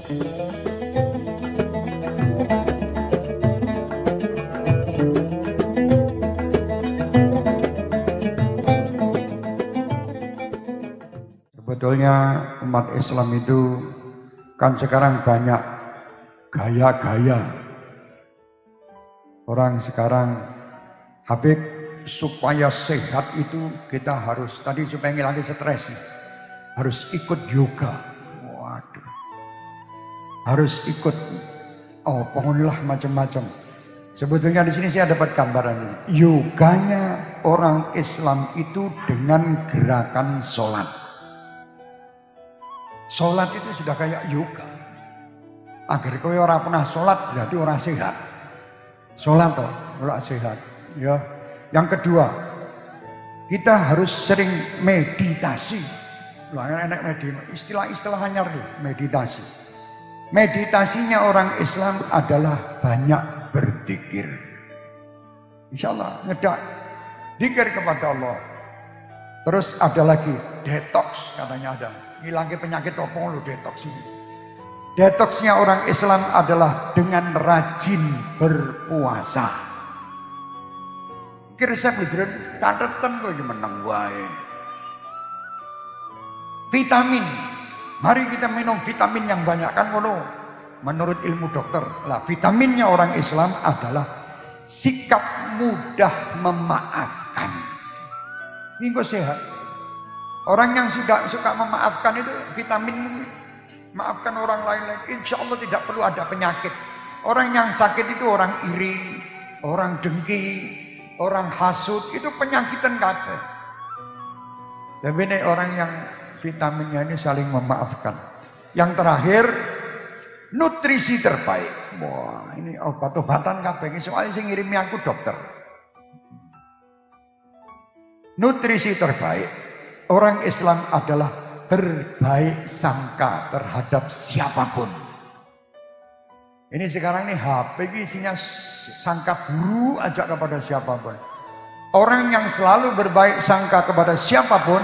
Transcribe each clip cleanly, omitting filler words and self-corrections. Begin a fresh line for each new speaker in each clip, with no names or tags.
Sebetulnya umat Islam itu kan sekarang banyak gaya-gaya. Orang sekarang Habib supaya sehat itu kita harus tadi supaya ngilangin stres harus ikut yoga. Waduh. Harus ikut pengunlah macam-macam. Sebetulnya di sini saya dapat gambaran ini. Yoganya orang Islam itu dengan gerakan sholat. Sholat itu sudah kayak yoga. Agar kowe ora pernah sholat berarti orang sehat. Sholat toh, ora sehat. Ya. Yang kedua, kita harus sering meditasi. Enak istilah-istilah anyar nih, meditasi. Meditasinya orang Islam adalah banyak berzikir. Insyaallah ngedak zikir kepada Allah. Terus ada lagi detox katanya ada. Ngilangin penyakit apa lu detox ini. Detoxnya orang Islam adalah dengan rajin berpuasa. Resep liburan catatan kok menang wae. Vitamin. Mari kita minum vitamin yang banyak kan ngono. Menurut ilmu dokter, lah vitaminnya orang Islam adalah sikap mudah memaafkan. Ini kok sehat. Orang yang suka memaafkan itu vitamin maafkan orang lain, insya Allah tidak perlu ada penyakit. Orang yang sakit itu orang iri, orang dengki, orang hasut, itu penyakitan kabeh. Tapi ini orang yang vitaminnya ini saling memaafkan. Yang terakhir, nutrisi terbaik. Wah, ini obat-obatan kabeh ini soalnya sing ngirimi aku dokter. Nutrisi terbaik. Orang Islam adalah berbaik sangka terhadap siapapun. Ini sekarang ini HP isinya sangka buruk aja kepada siapapun. Orang yang selalu berbaik sangka kepada siapapun,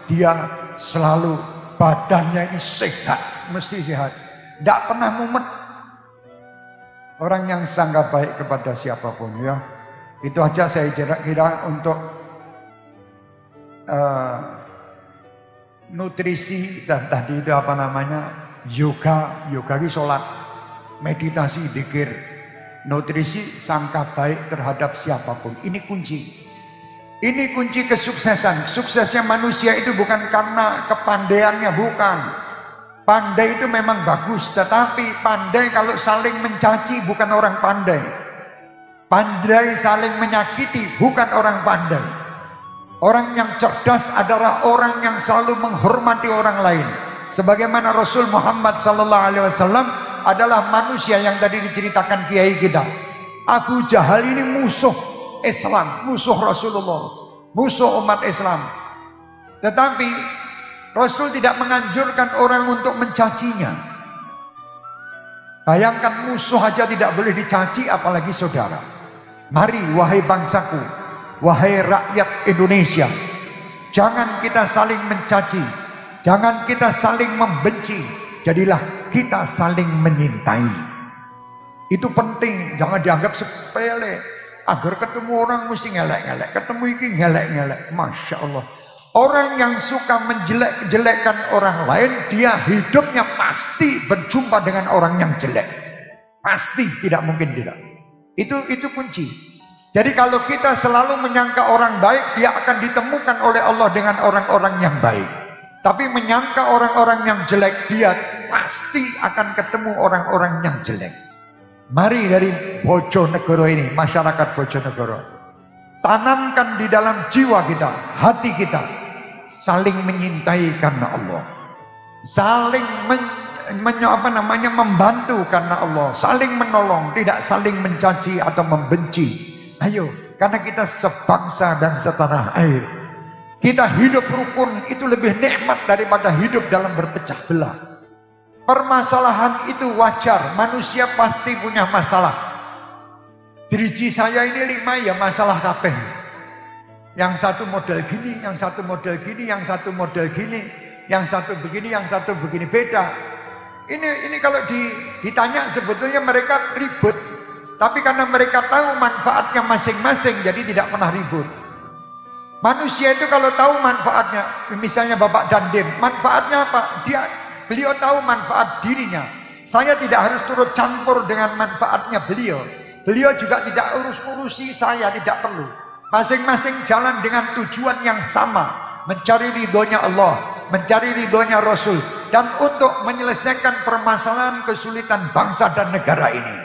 dia selalu badannya ini sehat, mesti sehat. Tidak pernah mumet. Orang yang sangka baik kepada siapapun ya. Itu aja saya kira untuk nutrisi dan tadi itu apa namanya yoga ini sholat, meditasi, dzikir, nutrisi sangka baik terhadap siapapun. Ini kunci kesuksesan. Suksesnya manusia itu bukan karena kepandaiannya, bukan. Pandai itu memang bagus, tetapi pandai kalau saling mencaci bukan orang pandai. Pandai saling menyakiti bukan orang pandai. Orang yang cerdas adalah orang yang selalu menghormati orang lain. Sebagaimana Rasul Muhammad SAW adalah manusia yang tadi diceritakan kiai kita. Abu Jahal ini musuh Islam, musuh Rasulullah, musuh umat Islam. Tetapi Rasul tidak menganjurkan orang untuk mencacinya. Bayangkan musuh aja tidak boleh dicaci, apalagi saudara. Mari wahai bangsaku, wahai rakyat Indonesia, jangan kita saling mencaci, jangan kita saling membenci, jadilah kita saling menyintai. Itu penting, jangan dianggap sepele. Agar ketemu orang mesti ngelek-ngelek, ketemu iki ngelek-ngelek. Masya Allah. Orang yang suka menjelek-jelekkan orang lain, dia hidupnya pasti berjumpa dengan orang yang jelek. Pasti, tidak mungkin tidak. Itu kunci. Jadi kalau kita selalu menyangka orang baik, dia akan ditemukan oleh Allah dengan orang-orang yang baik. Tapi menyangka orang-orang yang jelek, dia pasti akan ketemu orang-orang yang jelek. Mari dari Bojonegoro ini, masyarakat Bojonegoro, tanamkan di dalam jiwa kita, hati kita, saling menyintai karena Allah, saling membantu karena Allah, saling menolong, tidak saling mencaci atau membenci. Ayo, karena kita sebangsa dan setanah air. Kita hidup rukun itu lebih nikmat daripada hidup dalam berpecah belah. Permasalahan itu wajar, manusia pasti punya masalah. Driji saya ini 5 ya masalah kabeh. Yang satu model gini, yang satu model gini, yang satu model gini, yang satu begini, yang satu begini, beda. Ini kalau ditanya sebetulnya mereka ribut. Tapi karena mereka tahu manfaatnya masing-masing, jadi tidak pernah ribut. Manusia itu kalau tahu manfaatnya, misalnya Bapak Dandim, manfaatnya apa? Beliau tahu manfaat dirinya. Saya tidak harus turut campur dengan manfaatnya beliau. Beliau juga tidak urus-urusi saya, tidak perlu. Masing-masing jalan dengan tujuan yang sama, mencari ridhonya Allah, mencari ridhonya Rasul, dan untuk menyelesaikan permasalahan kesulitan bangsa dan negara ini.